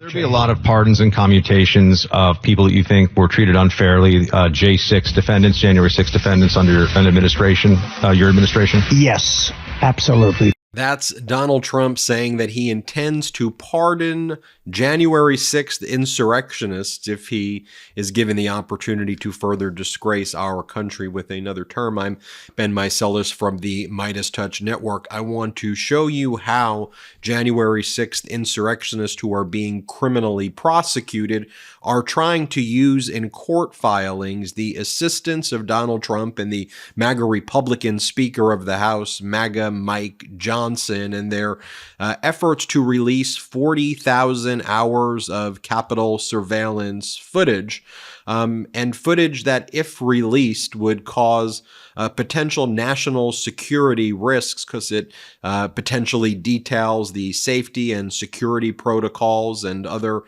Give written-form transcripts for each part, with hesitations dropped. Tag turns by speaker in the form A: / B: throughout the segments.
A: There'd be a lot of pardons and commutations of people that you think were treated unfairly. J6 defendants, January 6 defendants under an administration, your administration?
B: Yes, absolutely.
C: That's Donald Trump saying that he intends to pardon January 6th insurrectionists if he is given the opportunity to further disgrace our country with another term. I'm Ben Meiselas from the MeidasTouch network. I want to show you how January 6th insurrectionists who are being criminally prosecuted are trying to use in court filings the assistance of Donald Trump and the MAGA Republican Speaker of the House, MAGA Mike Johnson, and their efforts to release 40,000 hours of Capitol surveillance footage, and footage that, if released, would cause potential national security risks because it potentially details the safety and security protocols and other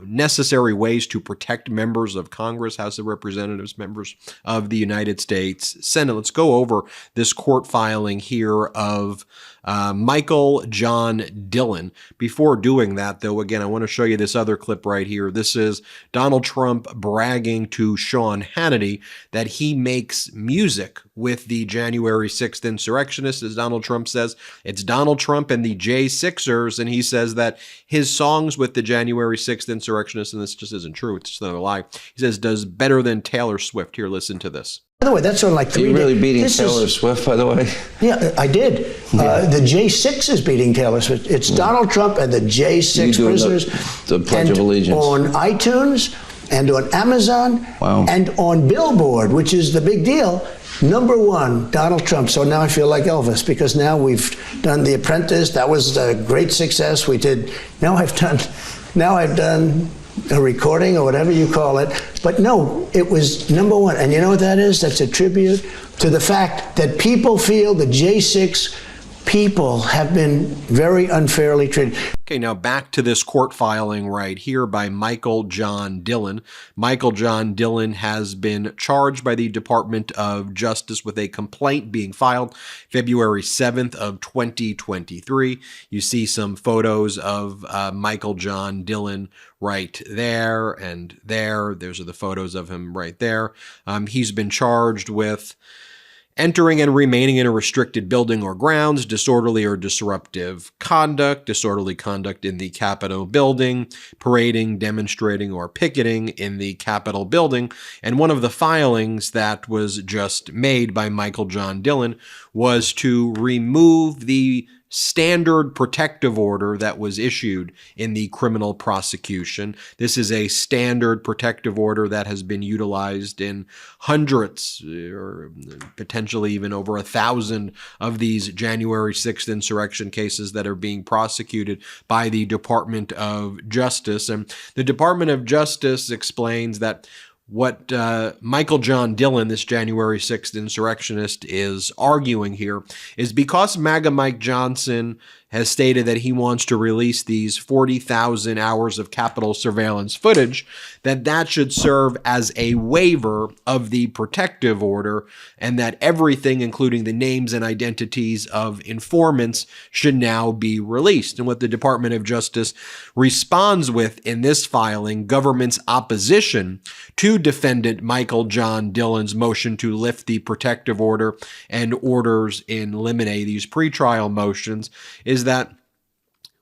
C: necessary ways to protect members of Congress, House of Representatives, members of the United States Senate. Let's go over this court filing here of Michael John Dillon. Before doing that, though, again, I want to show you this other clip right here. This is Donald Trump bragging to Sean Hannity that he makes music with the January 6th insurrectionists. As Donald Trump says, it's Donald Trump and the J6ers, and he says that his songs with the January 6th insurrectionists, and this just isn't true, it's just another lie, he says does better than Taylor Swift. Here, listen to this.
D: By the way, that's on like 3 days.
E: Are you really beating Taylor Swift, by the way?
D: Yeah, I did. The J6 is beating Taylor Swift. It's Donald Trump and the J6 prisoners.
E: The Pledge of Allegiance.
D: On iTunes and on Amazon
E: Wow.
D: and on Billboard, which is the big deal. #1, Donald Trump. So now I feel like Elvis because now we've done The Apprentice. That was a great success. We did. Now I've done a recording or whatever you call it. But no, it was #1. And you know what that is? That's a tribute to the fact that people feel the J6 people have been very unfairly treated.
C: Okay, now back to this court filing right here by Michael John Dillon. Michael John Dillon has been charged by the Department of Justice with a complaint being filed February 7th of 2023. You see some photos of Michael John Dillon right there and there. Those are the photos of him right there. He's been charged with entering and remaining in a restricted building or grounds, disorderly or disruptive conduct, disorderly conduct in the Capitol building, parading, demonstrating, or picketing in the Capitol building. And one of the filings that was just made by Michael John Dillon was to remove the standard protective order that was issued in the criminal prosecution. This is a standard protective order that has been utilized in hundreds or potentially even over 1,000 of these January 6th insurrection cases that are being prosecuted by the Department of Justice. And the Department of Justice explains that what Michael John Dillon, this January 6th insurrectionist, is arguing here is because MAGA Mike Johnson has stated that he wants to release these 40,000 hours of Capitol surveillance footage, that should serve as a waiver of the protective order, and that everything, including the names and identities of informants, should now be released. And what the Department of Justice responds with in this filing, government's opposition to defendant Michael John Dillon's motion to lift the protective order and orders in limine, these pretrial motions, is that,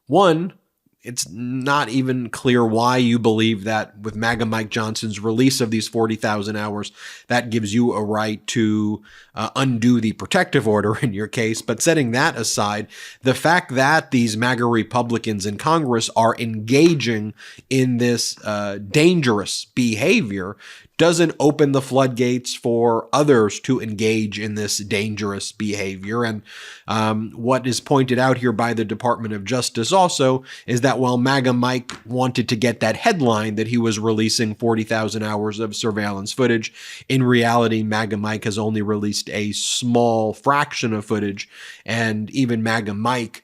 C: one, it's not even clear why you believe that with MAGA Mike Johnson's release of these 40,000 hours, that gives you a right to undo the protective order in your case. But setting that aside, the fact that these MAGA Republicans in Congress are engaging in this dangerous behavior doesn't open the floodgates for others to engage in this dangerous behavior. And what is pointed out here by the Department of Justice also is that while MAGA Mike wanted to get that headline that he was releasing 40,000 hours of surveillance footage, in reality, MAGA Mike has only released a small fraction of footage. And even MAGA Mike,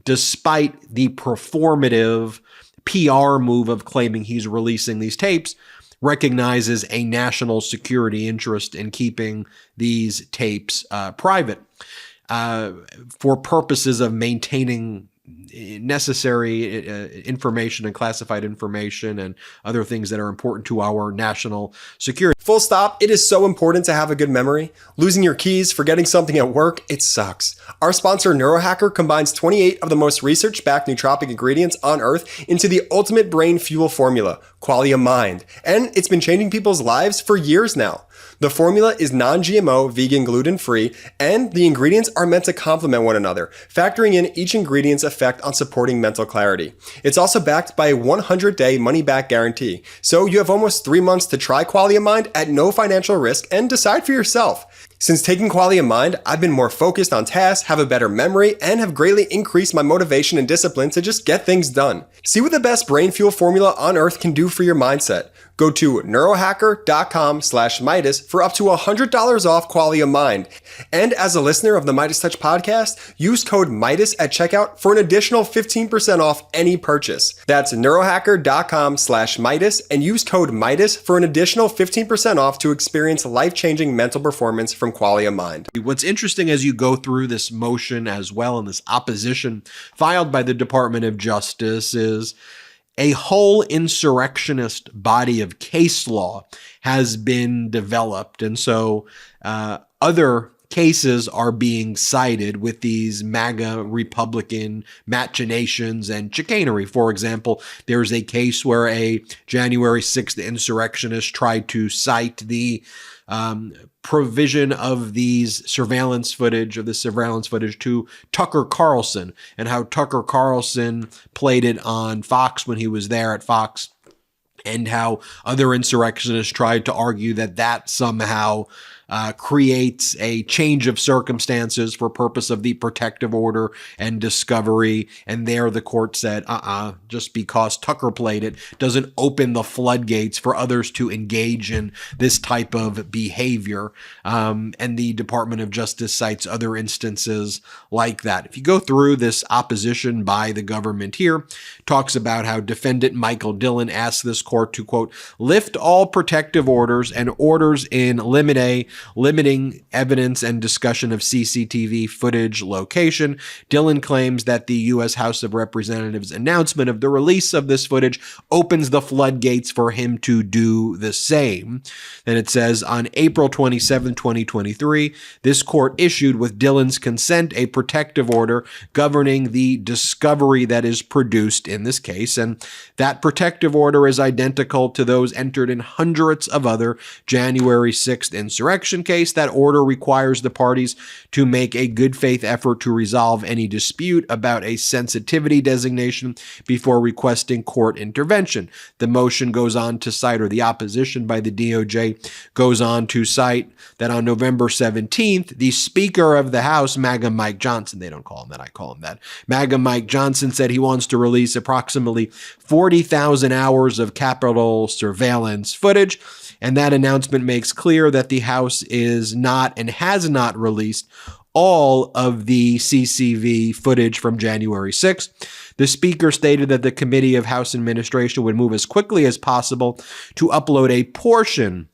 C: despite the performative PR move of claiming he's releasing these tapes, recognizes a national security interest in keeping these tapes private for purposes of maintaining necessary information and classified information and other things that are important to our national security.
F: Full stop. It is so important to have a good memory. Losing your keys, forgetting something at work, it sucks. Our sponsor, Neurohacker, combines 28 of the most research-backed nootropic ingredients on Earth into the ultimate brain fuel formula, Qualia Mind. And it's been changing people's lives for years now. The formula is non-GMO, vegan, gluten-free, and the ingredients are meant to complement one another, factoring in each ingredient's effect on supporting mental clarity. It's also backed by a 100-day money-back guarantee, so you have almost 3 months to try Qualia Mind at no financial risk and decide for yourself. Since taking Qualia Mind, I've been more focused on tasks, have a better memory, and have greatly increased my motivation and discipline to just get things done. See what the best brain fuel formula on earth can do for your mindset. Go to neurohacker.com/Meidas for up to $100 off Qualia Mind. And as a listener of the MeidasTouch podcast, use code Meidas at checkout for an additional 15% off any purchase. That's neurohacker.com/Meidas and use code Meidas for an additional 15% off to experience life-changing mental performance from Qualia Mind.
C: What's interesting as you go through this motion as well and this opposition filed by the Department of Justice is a whole insurrectionist body of case law has been developed. And so other cases are being cited with these MAGA Republican machinations and chicanery. For example, there's a case where a January 6th insurrectionist tried to cite the provision of these surveillance footage to Tucker Carlson and how Tucker Carlson played it on Fox when he was there at Fox, and how other insurrectionists tried to argue that that somehow creates a change of circumstances for purpose of the protective order and discovery. And there the court said, just because Tucker played it doesn't open the floodgates for others to engage in this type of behavior. And the Department of Justice cites other instances like that. If you go through this opposition by the government here, talks about how defendant Michael Dillon asked this court to, quote, lift all protective orders and orders in limine limiting evidence and discussion of CCTV footage location. Dillon claims that the U.S. House of Representatives' announcement of the release of this footage opens the floodgates for him to do the same. Then it says, on April 27, 2023, this court issued with Dillon's consent a protective order governing the discovery that is produced in this case, and that protective order is identical to those entered in hundreds of other January 6th insurrection case. That order requires the parties to make a good faith effort to resolve any dispute about a sensitivity designation before requesting court intervention. The motion goes on to cite, or the opposition by the DOJ goes on to cite, that on November 17th, the Speaker of the House, MAGA Mike Johnson, they don't call him that, I call him that, MAGA Mike Johnson said he wants to release approximately 40,000 hours of Capitol surveillance footage. And that announcement makes clear that the House is not and has not released all of the CCTV footage from January 6th. The Speaker stated that the Committee of House Administration would move as quickly as possible to upload a portion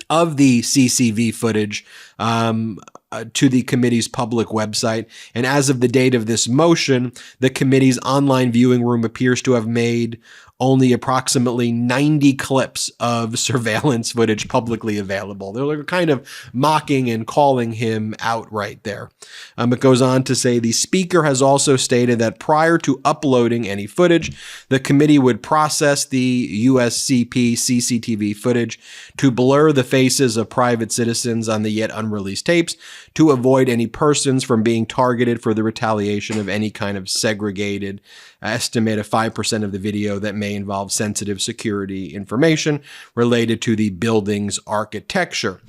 C: of the CCTV footage to the committee's public website. And as of the date of this motion, the committee's online viewing room appears to have made only approximately 90 clips of surveillance footage publicly available. They're kind of mocking and calling him out right there. It goes on to say the Speaker has also stated that prior to uploading any footage, the committee would process the USCP CCTV footage to blur the faces of private citizens on the yet unreleased tapes to avoid any persons from being targeted for the retaliation of any kind of segregated estimate of 5% of the video that may involve sensitive security information related to the building's architecture.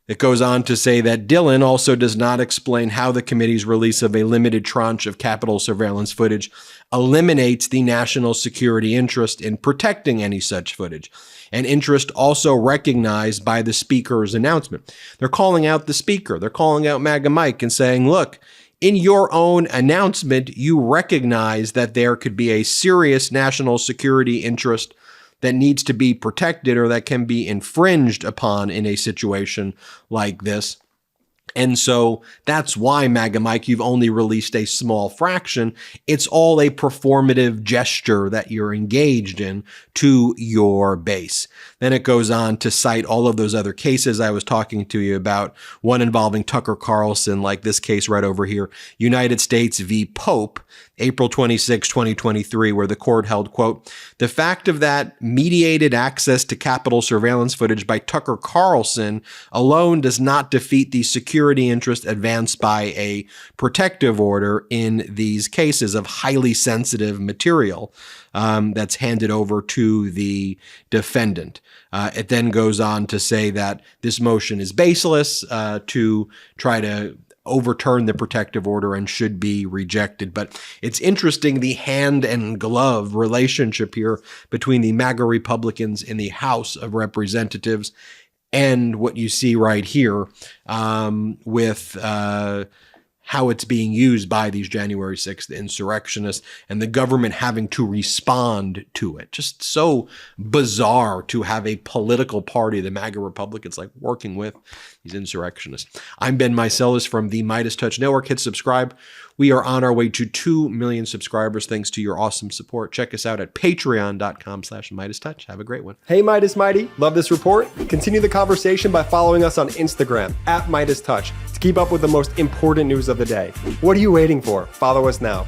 C: It goes on to say that Dillon also does not explain how the committee's release of a limited tranche of Capitol surveillance footage eliminates the national security interest in protecting any such footage, an interest also recognized by the Speaker's announcement. They're calling out the Speaker. They're calling out MAGA Mike and saying, look, in your own announcement, you recognize that there could be a serious national security interest that needs to be protected or that can be infringed upon in a situation like this. And so that's why, MAGA Mike, you've only released a small fraction. It's all a performative gesture that you're engaged in to your base. Then it goes on to cite all of those other cases I was talking to you about, one involving Tucker Carlson, like this case right over here, United States v. Pope, April 26, 2023, where the court held, quote, the fact of that mediated access to Capitol surveillance footage by Tucker Carlson alone does not defeat the security interest advanced by a protective order in these cases of highly sensitive material that's handed over to the defendant. It then goes on to say that this motion is baseless, to try to overturn the protective order and should be rejected. But it's interesting, the hand and glove relationship here between the MAGA Republicans in the House of Representatives and what you see right here with how it's being used by these January 6th insurrectionists and the government having to respond to it. Just so bizarre to have a political party, the MAGA Republicans, like working with these insurrectionists. I'm Ben Meiselas from the MeidasTouch Network. Hit subscribe. We are on our way to 2 million subscribers thanks to your awesome support. Check us out at patreon.com/MeidasTouch. Have a great one.
F: Hey, Midas Mighty, love this report? Continue the conversation by following us on Instagram at MeidasTouch to keep up with the most important news of the day. What are you waiting for? Follow us now.